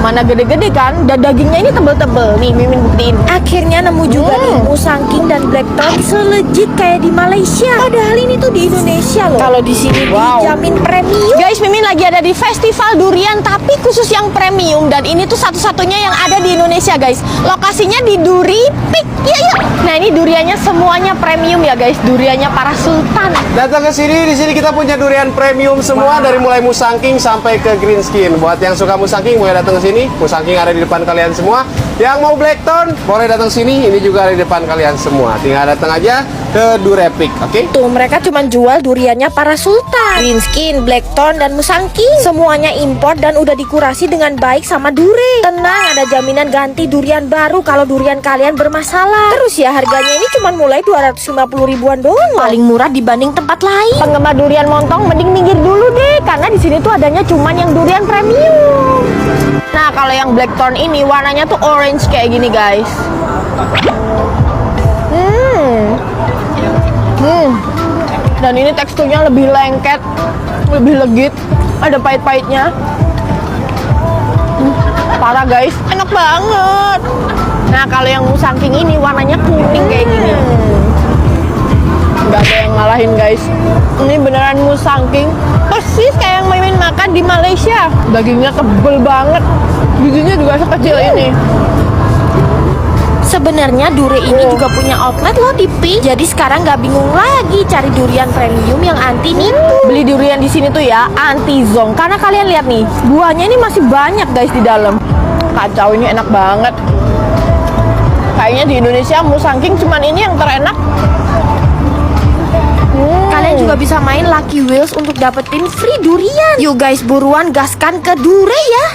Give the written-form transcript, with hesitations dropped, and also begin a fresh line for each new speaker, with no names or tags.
Mana gede-gede kan, dan dagingnya ini tebel-tebel. Nih Mimin buktiin.
Akhirnya nemu juga nih musangking dan blackthorn selejit kayak di Malaysia. Padahal ini tuh di Indonesia loh. Kalau di sini dijamin premium.
Guys, Mimin lagi ada di festival durian, tapi khusus yang premium. Dan ini tuh satu-satunya yang ada di Indonesia guys. Lokasinya di Duri Peak. Iya. Nah ini duriannya semuanya premium ya guys. Duriannya para sultan.
Datang ke sini, di sini kita punya durian premium semua dari mulai musangking sampai ke green skin. Buat yang suka musangking boleh datang ke sini. Musangking ada di depan kalian semua. Yang mau blackthorn boleh datang sini. Ini juga ada di depan kalian semua. Tinggal datang aja ke Durepik, oke?
Tuh mereka cuma jual duriannya para sultan. Green skin, blackthorn dan musangking. Semuanya import dan udah dikurasi dengan baik sama Dure. Tenang, ada jaminan ganti durian baru kalau durian kalian bermasalah. Terus ya harganya ini cuma mulai 250 ribuan doang. Paling murah dibanding tempat lain.
Penggemar durian montong mending minggir dulu deh, karena di sini tuh adanya cuman yang durian premium. Nah kalau yang blackthorn ini warnanya tuh orange kayak gini guys. Dan ini teksturnya lebih lengket, lebih legit, ada pahit-pahitnya. Parah guys, enak banget. Nah kalau yang musangking ini warnanya kuning kayak gini. Nggak ada yang ngalahin guys. Ini beneran musangking, persis kayak yang Mimin makan di Malaysia. Dagingnya tebel banget, bijinya juga sekecil ini.
Sebenarnya Dure ini juga punya outlet loh di Peak. Jadi sekarang nggak bingung lagi cari durian premium yang anti nipu.
Beli durian di sini tuh ya anti zonk, karena kalian lihat nih buahnya ini masih banyak guys di dalam. Kacau, ini enak banget. Kayaknya di Indonesia musangking cuman ini yang terenak.
Kalian juga bisa main Lucky Wheels untuk dapetin free durian. Yuk guys, buruan gaskan ke Dure ya.